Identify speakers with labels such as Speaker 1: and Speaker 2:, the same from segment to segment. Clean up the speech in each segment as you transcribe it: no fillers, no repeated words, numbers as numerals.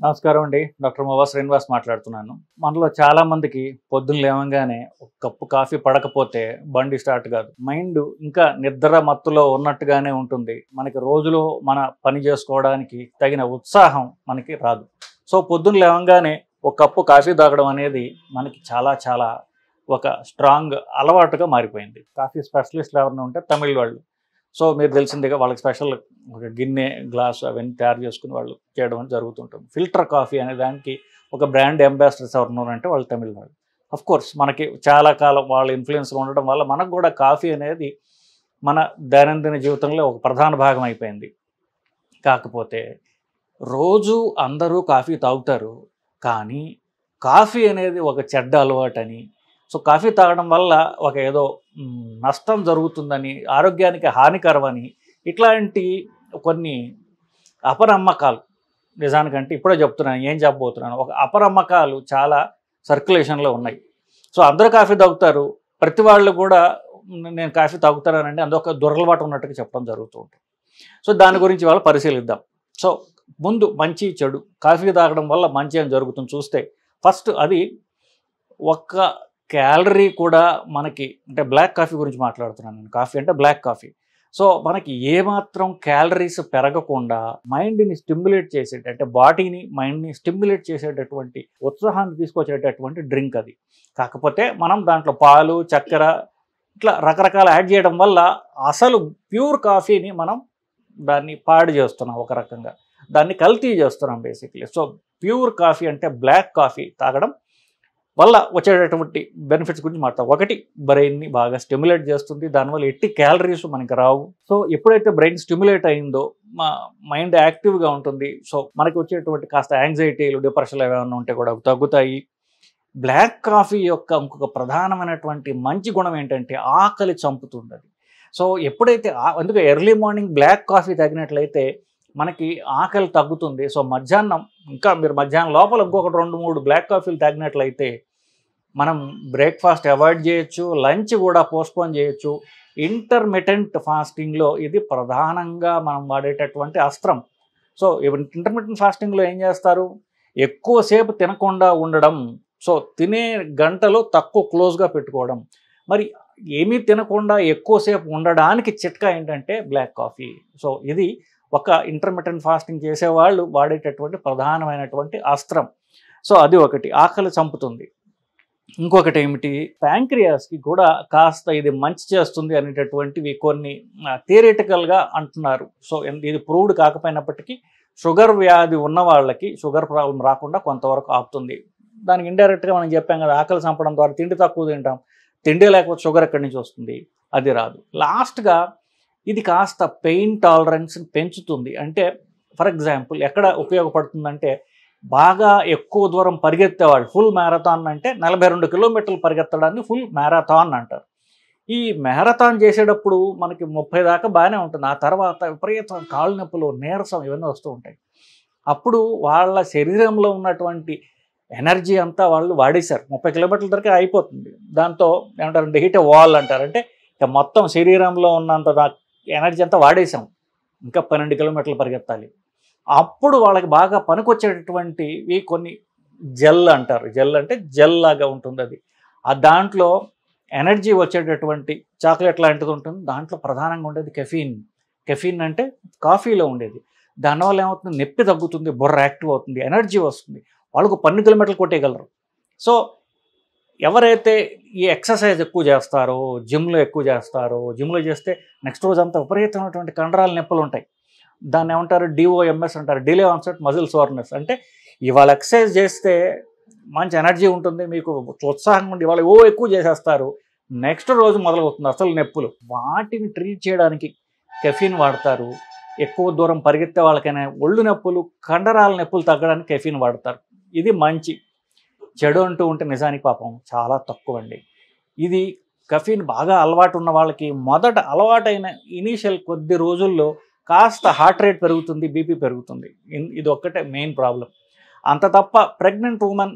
Speaker 1: నమస్కారం అండి. డాక్టర్ మొవా శ్రీనివాస్ మాట్లాడుతున్నాను. మనలో చాలా మందికి పొద్దున్న లేవంగానే ఒక కప్పు కాఫీ పడకపోతే బండి స్టార్ట్ కాదు. మైండ్ ఇంకా నిద్ర మత్తులో ఉన్నట్టుగానే ఉంటుంది. మనకి రోజులో మన పని చేసుకోవడానికి తగిన ఉత్సాహం మనకి రాదు. సో పొద్దున్న లేవంగానే ఒక కప్పు కాఫీ తాగడం అనేది మనకి చాలా చాలా ఒక స్ట్రాంగ్ అలవాటుగా మారిపోయింది. కాఫీ స్పెషలిస్ట్లు ఎవరైనా ఉంటే తమిళ్ వాళ్ళు. సో మీరు తెలిసిందేగా వాళ్ళకి స్పెషల్ ఒక గిన్నె గ్లాసు అవన్నీ తయారు చేసుకుని వాళ్ళు చేయడం అనేది జరుగుతుంటుంది. ఫిల్టర్ కాఫీ అనే దానికి ఒక బ్రాండ్ అంబాసిడర్స్ ఎవరు ఉన్నారంటే వాళ్ళు తమిళ వాళ్ళు. అఫ్ కోర్స్ మనకి చాలా కాలం వాళ్ళ ఇన్ఫ్లుయెన్స్గా ఉండడం వల్ల మనకు కూడా కాఫీ అనేది మన దైనందిన జీవితంలో ఒక ప్రధాన భాగం అయిపోయింది. కాకపోతే రోజు అందరూ కాఫీ తాగుతారు, కానీ కాఫీ అనేది ఒక చెడ్డ అలవాటని, సో కాఫీ తాగడం వల్ల ఒక ఏదో నష్టం జరుగుతుందని, ఆరోగ్యానికి హానికరమని, ఇట్లాంటి కొన్ని అపనమ్మకాలు, నిజానికంటే ఇప్పుడే చెప్తున్నాను, ఏం చెప్పబోతున్నాను, ఒక అపనమ్మకాలు చాలా సర్క్యులేషన్లో ఉన్నాయి. సో అందరూ కాఫీ తాగుతారు, ప్రతి వాళ్ళు కూడా నేను కాఫీ తాగుతానండి అదొక దురలవాటు ఉన్నట్టుగా చెప్పడం జరుగుతూ ఉంటుంది. సో దాని గురించి వాళ్ళు పరిశీలిద్దాం. సో ముందు మంచి చెడు, కాఫీ తాగడం వల్ల మంచి అని జరుగుతుంది చూస్తే, ఫస్ట్ అది ఒక్క క్యాలరీ కూడా మనకి, అంటే బ్లాక్ కాఫీ గురించి మాట్లాడుతున్నాను నేను, కాఫీ అంటే బ్లాక్ కాఫీ. సో మనకి ఏమాత్రం క్యాలరీస్ పెరగకుండా మైండ్ని స్టిమ్యులేట్ చేసేట, అంటే బాడీని మైండ్ని స్టిమ్యులేట్ చేసేటటువంటి, ఉత్సాహాన్ని తీసుకొచ్చేటటువంటి డ్రింక్ అది. కాకపోతే మనం దాంట్లో పాలు, చక్కెర ఇట్లా రకరకాల యాడ్ చేయడం వల్ల అసలు ప్యూర్ కాఫీని మనం దాన్ని పాడు చేస్తున్నాం, ఒక రకంగా దాన్ని కల్తీ చేస్తున్నాం బేసిక్లీ. సో ప్యూర్ కాఫీ అంటే బ్లాక్ కాఫీ తాగడం వల్ల వచ్చేటటువంటి బెనిఫిట్స్ గురించి మాట్లాడతాం. ఒకటి, బ్రెయిన్ని బాగా స్టిమ్యులేట్ చేస్తుంది, దానివల్ల ఎట్టి క్యాలరీస్ మనకి రావు. సో ఎప్పుడైతే బ్రెయిన్ స్టిమ్యులేట్ అయిందో మా మైండ్ యాక్టివ్గా ఉంటుంది. సో మనకి వచ్చేటువంటి కాస్త యాంగ్జైటీలు, డిప్రెషన్లు ఏమైనా ఉంటే కూడా తగ్గుతాయి. బ్లాక్ కాఫీ యొక్క ఇంకొక ప్రధానమైనటువంటి మంచి గుణం ఏంటంటే ఆకలి చంపుతుంది అది. సో ఎప్పుడైతే అందుకే ఎర్లీ మార్నింగ్ బ్లాక్ కాఫీ తాగినట్లయితే మనకి ఆకలి తగ్గుతుంది. సో మధ్యాహ్నం, ఇంకా మీరు మధ్యాహ్నం లోపల ఇంకొకటి 2-3 బ్లాక్ కాఫీలు తాగినట్లయితే మనం బ్రేక్ఫాస్ట్ అవాయిడ్ చేయొచ్చు, లంచ్ కూడా పోస్ట్పోన్ చేయొచ్చు. ఇంటర్మిటెంట్ ఫాస్టింగ్లో ఇది ప్రధానంగా మనం వాడేటటువంటి అస్త్రం. సో ఇంటర్మిటెంట్ ఫాస్టింగ్లో ఏం చేస్తారు, ఎక్కువసేపు తినకుండా ఉండడం. సో తినే గంటలో తక్కువ క్లోజ్గా పెట్టుకోవడం. మరి ఏమీ తినకుండా ఎక్కువసేపు ఉండడానికి చిట్కా ఏంటంటే బ్లాక్ కాఫీ. సో ఇది ఒక ఇంటర్మిటెంట్ ఫాస్టింగ్ చేసేవాళ్ళు వాడేటటువంటి ప్రధానమైనటువంటి అస్త్రం. సో అది ఒకటి, ఆకలి చంపుతుంది. ఇంకొకటి ఏమిటి, ప్యాంక్రియాస్కి కూడా కాస్త ఇది మంచి చేస్తుంది అనేటటువంటివి కొన్ని థియరిటికల్గా అంటున్నారు. సో ఇది ప్రూవ్డ్ కాకపోయినప్పటికీ షుగర్ వ్యాధి ఉన్న వాళ్ళకి షుగర్ ప్రాబ్లం రాకుండా కొంతవరకు ఆపుతుంది. దానికి ఇండైరెక్ట్గా మనం చెప్పాం కదా, ఆకలి చంపడం ద్వారా తిండి తక్కువ తింటాం, తిండి లేకపోతే షుగర్ ఎక్కడి నుంచి వస్తుంది, అది రాదు. లాస్ట్గా ఇది కాస్త పెయిన్ టాలరెన్స్ని పెంచుతుంది. అంటే ఫర్ ఎగ్జాంపుల్ ఎక్కడ ఉపయోగపడుతుందంటే, బాగా ఎక్కువ దూరం పరిగెత్తేవాళ్ళు, ఫుల్ మ్యారథాన్ అంటే 42 కిలోమీటర్లు పరిగెత్తడాన్ని ఫుల్ మ్యారథాన్ అంటారు. ఈ మ్యారథాన్ చేసేటప్పుడు మనకి 30 దాకా బాగానే ఉంటుంది, ఆ తర్వాత విపరీతం కాళ్ళు నొప్పులు, నీరసం ఇవన్నీ వస్తూ ఉంటాయి. అప్పుడు వాళ్ళ శరీరంలో ఉన్నటువంటి ఎనర్జీ అంతా వాళ్ళు వాడేశారు, 30 కిలోమీటర్ల వరకు అయిపోతుంది. దాంతో ఏమంటారంటే హీట్ ఏ వాల్ అంటారు, అంటే ఇక మొత్తం శరీరంలో ఉన్నంత ఎనర్జీ అంతా వాడేసాం, ఇంకా 12 కిలోమీటర్లు పరిగెత్తాలి. అప్పుడు వాళ్ళకి బాగా పనికొచ్చేటటువంటివి కొన్ని జెల్ అంటారు. జెల్ అంటే జెల్ లాగా ఉంటుంది అది. ఆ దాంట్లో ఎనర్జీ వచ్చేటటువంటి చాక్లెట్ లాంటిది ఉంటుంది, దాంట్లో ప్రధానంగా ఉండేది కెఫీన్. కెఫీన్ అంటే కాఫీలో ఉండేది. దానివల్ల ఏమవుతుంది, నొప్పి తగ్గుతుంది, బుర్ర యాక్టివ్ అవుతుంది, ఎనర్జీ వస్తుంది, వాళ్ళకు 12 కిలోమీటర్లు కొట్టేయగలరు. సో ఎవరైతే ఈ ఎక్సర్సైజ్ ఎక్కువ చేస్తారో, జిమ్లో ఎక్కువ చేస్తారో, జిమ్లో చేస్తే నెక్స్ట్ రోజు అంతా విపరీతమైనటువంటి కండరాల నొప్పులు ఉంటాయి. దాన్ని ఏమంటారు, DOMS అంటారు, డిలే ఆన్సెట్ మజిల్ సోర్నెస్. అంటే ఇవాళ ఎక్సర్సైజ్ చేస్తే మంచి ఎనర్జీ ఉంటుంది, మీకు ఉత్సాహంగా ఉండి ఇవాళ ఎక్కువ చేసేస్తారు, నెక్స్ట్ రోజు మొదలవుతుంది అసలు నొప్పులు. వాటిని ట్రీట్ చేయడానికి కెఫీన్ వాడతారు. ఎక్కువ దూరం పరిగెత్తే వాళ్ళకైనా ఒళ్ళు నొప్పులు, కండరాల నొప్పులు తగ్గడానికి కెఫీన్ వాడతారు. ఇది మంచి. చెడు అంటూ ఉంటే నిజానికి పాపం చాలా తక్కువ అండి. ఇది కెఫీన్ బాగా అలవాటు ఉన్న వాళ్ళకి మొదట అలవాటైన ఇనీషియల్ కొద్ది రోజుల్లో కాస్త హార్ట్ రేట్ పెరుగుతుంది, బీపీ పెరుగుతుంది. ఇది ఒక్కటే మెయిన్ ప్రాబ్లం. అంత తప్ప ప్రెగ్నెంట్ ఉమెన్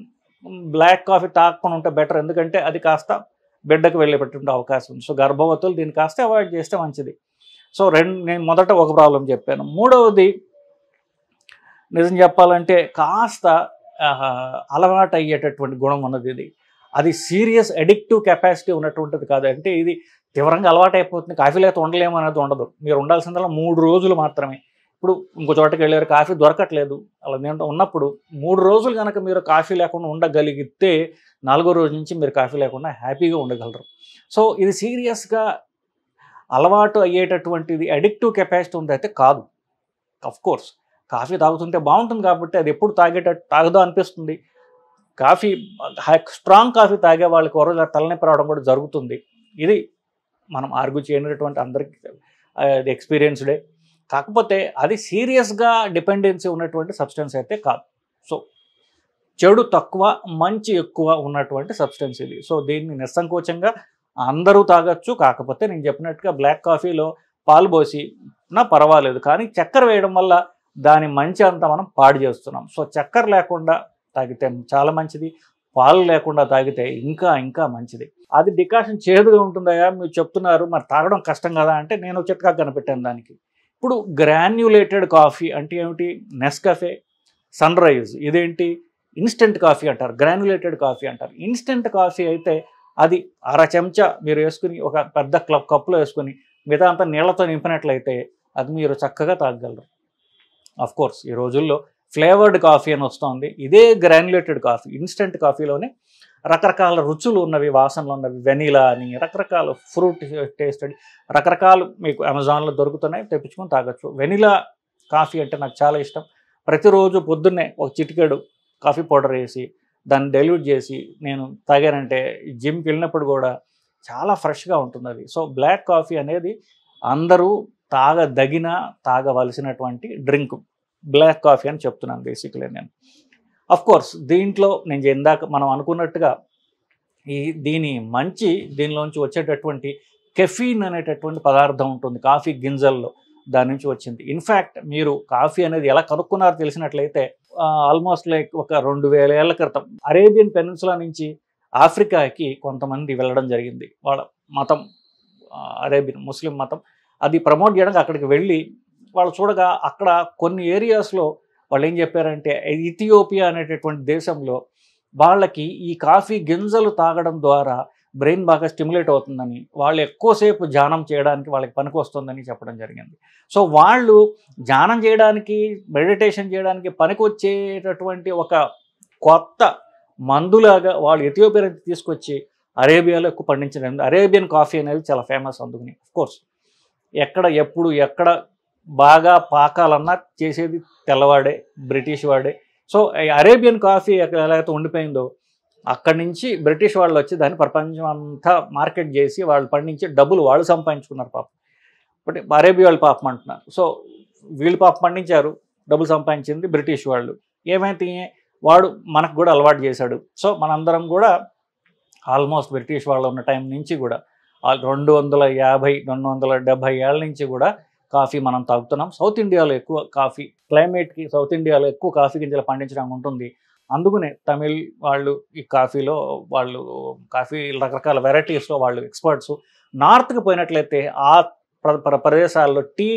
Speaker 1: బ్లాక్ కాఫీ తాగకుండా ఉంటే బెటర్, ఎందుకంటే అది కాస్త బిడ్డకు వెళ్ళేటటువంటి అవకాశం ఉంది. సో గర్భవతులు దీన్ని కాస్త అవాయిడ్ చేస్తే మంచిది. సో నేను మొదట ఒక ప్రాబ్లం చెప్పాను. మూడవది నిజం చెప్పాలంటే కాస్త అలవాటు అయ్యేటటువంటి గుణం ఉన్నది ఇది. అది సీరియస్ అడిక్టివ్ కెపాసిటీ ఉన్నటువంటిది కాదు. అంటే ఇది తీవ్రంగా అలవాటు అయిపోతుంది, కాఫీ లేకపోతే ఉండలేము అనేది ఉండదు. మీరు ఉండాల్సిందల్లా 3 రోజులు మాత్రమే. ఇప్పుడు ఇంకో చోటకి వెళ్ళారు, కాఫీ దొరకట్లేదు, అలా ఉన్నప్పుడు 3 రోజులు కనుక మీరు కాఫీ లేకుండా ఉండగలిగితే 4వ రోజు నుంచి మీరు కాఫీ లేకుండా హ్యాపీగా ఉండగలరు. సో ఇది సీరియస్గా అలవాటు అయ్యేటటువంటిది అడిక్టివ్ కెపాసిటీ ఉందైతే కాదు. కోర్స్ కాఫీ తాగుతుంటే బాగుంటుంది కాబట్టి అది ఎప్పుడు తాగదో అనిపిస్తుంది. కాఫీ స్ట్రాంగ్ కాఫీ తాగే వాళ్ళకి ఒక రోజు తలనొప్పి రావడం కూడా జరుగుతుంది. ఇది మనం ఆర్గ్యూ చేయనటువంటి అందరికీ అది ఎక్స్పీరియన్స్డే. కాకపోతే అది సీరియస్గా డిపెండెన్సీ ఉన్నటువంటి సబ్స్టెన్స్ అయితే కాదు. సో చెడు తక్కువ, మంచి ఎక్కువ ఉన్నటువంటి సబ్స్టెన్స్ ఇది. సో దీన్ని నిస్సంకోచంగా అందరూ తాగొచ్చు. కాకపోతే నేను చెప్పినట్టుగా బ్లాక్ కాఫీలో పాలు పోసి పర్వాలేదు, కానీ చక్కెర వేయడం వల్ల దాని మంచి అంతా మనం పాడు చేస్తున్నాం. సో చక్కెర లేకుండా తాగితే చాలా మంచిది, పాలు లేకుండా తాగితే ఇంకా ఇంకా మంచిది. అది డికాషన్ చేదుగా ఉంటుందయా మీరు చెప్తున్నారు, మరి తాగడం కష్టం కదా అంటే నేను చిట్కా కనిపెట్టాను దానికి. ఇప్పుడు గ్రాన్యులేటెడ్ కాఫీ అంటే ఏమిటి? నెస్కాఫే, సన్ రైజ్, ఇదేంటి ఇన్స్టెంట్ కాఫీ అంటారు, గ్రాన్యులేటెడ్ కాఫీ అంటారు. ఇన్స్టెంట్ కాఫీ అయితే అది 1/2 చెంచా మీరు వేసుకుని ఒక పెద్ద కప్పులో వేసుకొని మిగతా అంతా నీళ్లతో నింపినట్లయితే అది మీరు చక్కగా తాగగలరు. కోర్స్ ఈ రోజుల్లో ఫ్లేవర్డ్ కాఫీ అని వస్తుంది. ఇదే గ్రాన్యులేటెడ్ కాఫీ, ఇన్స్టెంట్ కాఫీలోనే రకరకాల రుచులు ఉన్నవి, వాసనలు ఉన్నవి, వెనీలా అని రకరకాల ఫ్రూట్ టేస్టెడ్ రకరకాలు మీకు అమెజాన్లో దొరుకుతున్నాయి, తెప్పించుకొని తాగొచ్చు. వెనీలా కాఫీ అంటే నాకు చాలా ఇష్టం. ప్రతిరోజు పొద్దున్నే ఒక చిటికెడు కాఫీ పౌడర్ వేసి దాన్ని డైల్యూట్ చేసి నేను తాగానంటే జిమ్కి వెళ్ళినప్పుడు కూడా చాలా ఫ్రెష్గా ఉంటుంది అది. సో బ్లాక్ కాఫీ అనేది అందరూ తాగవలసినటువంటి డ్రింక్ బ్లాక్ కాఫీ అని చెప్తున్నాను బేసిక్లీ నేను. కోర్స్ దీంట్లో నేను ఇందాక మనం అనుకున్నట్టుగా దీనిలోంచి వచ్చేటటువంటి కెఫీన్ అనేటటువంటి పదార్థం ఉంటుంది కాఫీ గింజల్లో, దాని నుంచి వచ్చింది. ఇన్ఫ్యాక్ట్ మీరు కాఫీ అనేది ఎలా కనుక్కున్నారో తెలిసినట్లయితే ఆల్మోస్ట్ లైక్ ఒక 2000 ఏళ్ల క్రితం అరేబియన్ పెనిన్సులా నుంచి ఆఫ్రికాకి కొంతమంది వెళ్ళడం జరిగింది. వాళ్ళ మతం అరేబియన్ ముస్లిం మతం, అది ప్రమోట్ చేయడానికి అక్కడికి వెళ్ళి వాళ్ళు చూడగా అక్కడ కొన్ని ఏరియాస్లో వాళ్ళు ఏం చెప్పారంటే ఇథియోపియా అనేటటువంటి దేశంలో వాళ్ళకి ఈ కాఫీ గింజలు తాగడం ద్వారా బ్రెయిన్ బాగా స్టిమ్యులేట్ అవుతుందని, వాళ్ళు ఎక్కువసేపు ధ్యానం చేయడానికి వాళ్ళకి పనికి వస్తుందని చెప్పడం జరిగింది. సో వాళ్ళు ధ్యానం చేయడానికి, మెడిటేషన్ చేయడానికి పనికి వచ్చేటటువంటి ఒక కొత్త మందులాగా వాళ్ళు ఇథియోపియా నుంచి తీసుకొచ్చి అరేబియాలో ఎక్కువ పండించడం. అరేబియన్ కాఫీ అనేది చాలా ఫేమస్ అందుకని. కోర్స్ ఎక్కడ బాగా పాకాలన్నా చేసేది తెల్లవాడే, బ్రిటిష్ వాడే. సో అరేబియన్ కాఫీ ఎలాగైతే ఉండిపోయిందో అక్కడి నుంచి బ్రిటిష్ వాళ్ళు వచ్చి దాన్ని ప్రపంచం అంతా మార్కెట్ చేసి వాళ్ళు పండించి డబ్బులు వాళ్ళు సంపాదించుకున్నారు పాపం. బట్ అరేబియా వాళ్ళు పాపం అంటున్నారు. సో వీళ్ళు పాపం పండించారు, డబ్బులు సంపాదించింది బ్రిటిష్ వాళ్ళు. ఏమైతే వాడు మనకు కూడా అలవాటు చేశాడు. సో మనందరం కూడా ఆల్మోస్ట్ బ్రిటిష్ వాళ్ళు ఉన్న టైం నుంచి కూడా 270 ఏళ్ళ నుంచి కూడా కాఫీ మనం తాగుతున్నాం. సౌత్ ఇండియాలో ఎక్కువ కాఫీ క్లైమేట్కి సౌత్ ఇండియాలో ఎక్కువ కాఫీ గింజలు పండించడం ఉంటుంది. అందుకనే తమిళ్ వాళ్ళు ఈ కాఫీలో వాళ్ళు కాఫీ రకరకాల వెరైటీస్లో వాళ్ళు ఎక్స్పర్ట్స్. నార్త్కి పోయినట్లయితే ఆ ప్రదేశాల్లో టీ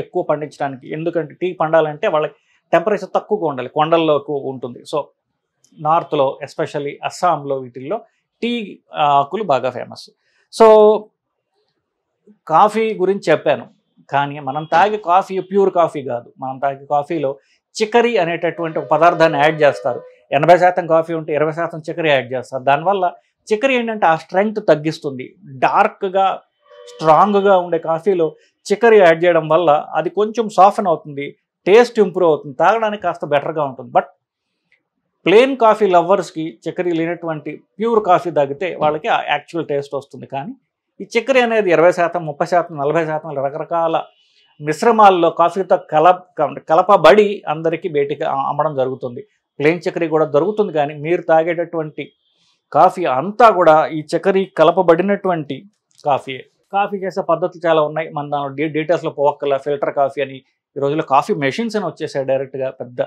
Speaker 1: ఎక్కువ పండించడానికి, ఎందుకంటే టీ పండాలంటే వాళ్ళకి టెంపరేచర్ తక్కువగా ఉండాలి, కొండల్లో ఎక్కువ ఉంటుంది. సో నార్త్లో ఎస్పెషల్లీ అస్సాంలో వీటిల్లో టీ ఆకులు బాగా ఫేమస్. సో కాఫీ గురించి చెప్పాను, కానీ మనం తాగే కాఫీ ప్యూర్ కాఫీ కాదు. మనం తాగే కాఫీలో చిక్కరి అనేటటువంటి ఒక పదార్థాన్ని యాడ్ చేస్తారు. 80% కాఫీ ఉంటే 20% చిక్కరి యాడ్ చేస్తారు. దానివల్ల చిక్కరి ఏంటంటే ఆ స్ట్రెంగ్త్ తగ్గిస్తుంది. డార్క్గా స్ట్రాంగ్గా ఉండే కాఫీలో చిక్కరి యాడ్ చేయడం వల్ల అది కొంచెం సాఫ్ట్ అవుతుంది, టేస్ట్ ఇంప్రూవ్ అవుతుంది, తాగడానికి కాస్త బెటర్గా ఉంటుంది. బట్ ప్లెయిన్ కాఫీ లవర్స్కి చక్కెర లేనటువంటి ప్యూర్ కాఫీ తాగితే వాళ్ళకి యాక్చువల్ టేస్ట్ వస్తుంది. కానీ ఈ చక్కెర అనేది 20%, 30%, 40% రకరకాల మిశ్రమాల్లో కాఫీతో కలపబడి అందరికీ బయటికి అమ్మడం జరుగుతుంది. ప్లెయిన్ చక్కెర కూడా దొరుకుతుంది, కానీ మీరు తాగేటటువంటి కాఫీ అంతా కూడా ఈ చక్కెర కలపబడినటువంటి కాఫీయే. కాఫీ చేసే పద్ధతులు చాలా ఉన్నాయి, మన దానిలో డీటెయిల్స్లో పోవక్కల. ఫిల్టర్ కాఫీ అని ఈ రోజుల్లో కాఫీ మెషిన్స్ అని వచ్చేసాయి. డైరెక్ట్గా పెద్ద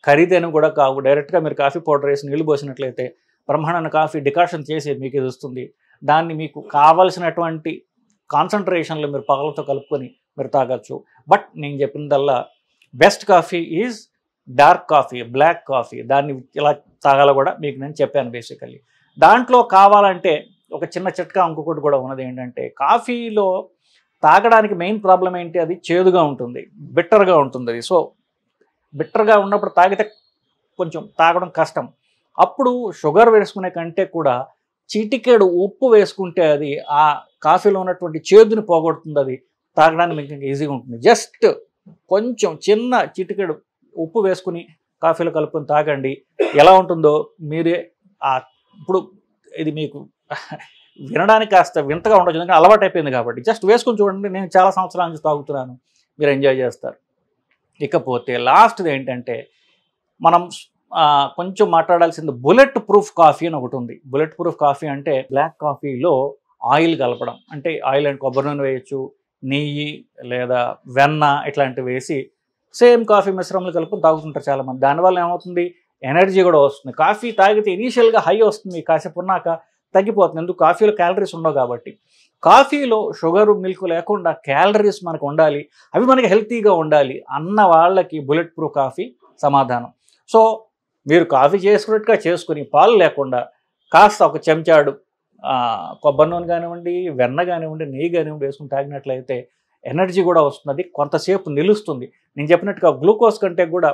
Speaker 1: ఖరీదైన కూడా కావు. డైరెక్ట్గా మీరు కాఫీ పౌడర్ వేసి నీళ్ళు పోసినట్లయితే బ్రహ్మాండమైన కాఫీ డికాషన్ చేసి మీకు ఇది వస్తుంది. దాన్ని మీకు కావలసినటువంటి కాన్సన్ట్రేషన్లో మీరు పాలతో కలుపుకొని మీరు తాగొచ్చు. బట్ నేను చెప్పినదల్లా best coffee is dark coffee, black coffee దాన్ని ఇలా తాగాలో కూడా మీకు నేను చెప్పాను బేసికల్లీ. దాంట్లో కావాలంటే ఒక చిన్న చిట్కా ఇంకొకటి కూడా ఉన్నది ఏంటంటే, కాఫీలో తాగడానికి మెయిన్ ప్రాబ్లం ఏంటి, అది చేదుగా ఉంటుంది, బిట్టర్గా ఉంటుంది అది. సో బిట్టర్గా ఉన్నప్పుడు తాగితే కొంచెం తాగడం కష్టం. అప్పుడు షుగర్ వేసుకునే కంటే కూడా చిటికెడు ఉప్పు వేసుకుంటే అది ఆ కాఫీలో ఉన్నటువంటి చేదుని పోగొడుతుంది. అది తాగడానికి మీకు ఇంకా ఈజీగా ఉంటుంది. జస్ట్ కొంచెం చిన్న చిటికెడు ఉప్పు వేసుకుని కాఫీలో కలుపుకొని తాగండి, ఎలా ఉంటుందో మీరే. ఇప్పుడు ఇది మీకు వినడానికి కాస్త వింతగా ఉండొచ్చు, ఎందుకంటే అలవాటు అయిపోయింది కాబట్టి. జస్ట్ వేసుకొని చూడండి, నేను చాలా సంవత్సరాల నుంచి తాగుతున్నాను, మీరు ఎంజాయ్ చేస్తారు. ఇకపోతే లాస్ట్ది ఏంటంటే, మనం కొంచెం మాట్లాడాల్సింది బుల్లెట్ ప్రూఫ్ కాఫీ అని ఒకటి ఉంది. బుల్లెట్ ప్రూఫ్ కాఫీ అంటే బ్లాక్ కాఫీలో ఆయిల్ కలపడం, అంటే ఆయిల్ అండ్ కొబ్బరి నూనె వేయచ్చు, నెయ్యి లేదా వెన్న ఇట్లాంటివి వేసి సేమ్ కాఫీ మిశ్రమాలు కలుపుకొని తాగుతుంటారు చాలామంది. దానివల్ల ఏమవుతుంది, ఎనర్జీ కూడా వస్తుంది. కాఫీ తాగితే ఇనీషియల్గా హై వస్తుంది, కాసేపు ఉన్నాక తగ్గిపోతుంది. ఎందుకు, కాఫీలో క్యాలరీస్ ఉండవు కాబట్టి. కాఫీలో షుగరు మిల్క్ లేకుండా క్యాలరీస్ మనకు ఉండాలి, అవి మనకి హెల్తీగా ఉండాలి అన్న వాళ్ళకి బుల్లెట్ ప్రూఫ్ కాఫీ సమాధానం. సో మీరు కాఫీ చేసుకున్నట్టుగా చేసుకుని పాలు లేకుండా కాస్త ఒక చెంచాడు కొబ్బరి నూనె కానివ్వండి, వెన్న కానివ్వండి, నెయ్యి కానివ్వండి వేసుకుని తాగినట్లయితే ఎనర్జీ కూడా వస్తుంది, కొంతసేపు నిలుస్తుంది. నేను చెప్పినట్టుగా గ్లూకోజ్ కంటే కూడా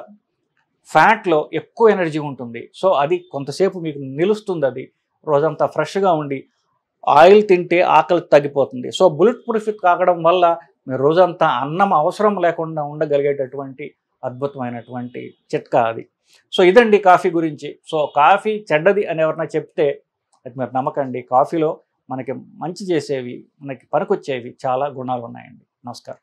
Speaker 1: ఫ్యాట్లో ఎక్కువ ఎనర్జీ ఉంటుంది. సో అది కొంతసేపు మీకు నిలుస్తుంది, అది రోజంతా ఫ్రెష్గా ఉండి. ఆయిల్ తింటే ఆకలి తగ్గిపోతుంది. సో బుల్లెట్ ప్రూఫ్ తాగడం వల్ల మీరు రోజంతా అన్నం అవసరం లేకుండా ఉండగలిగేటటువంటి అద్భుతమైనటువంటి చిట్కా అది. సో ఇదండి కాఫీ గురించి. సో కాఫీ చెడ్డది అని ఎవరైనా చెప్తే అది మీరు నమ్మకండి. కాఫీలో మనకి మంచి చేసేవి, మనకి పనికొచ్చేవి చాలా గుణాలు ఉన్నాయండి. నమస్కారం.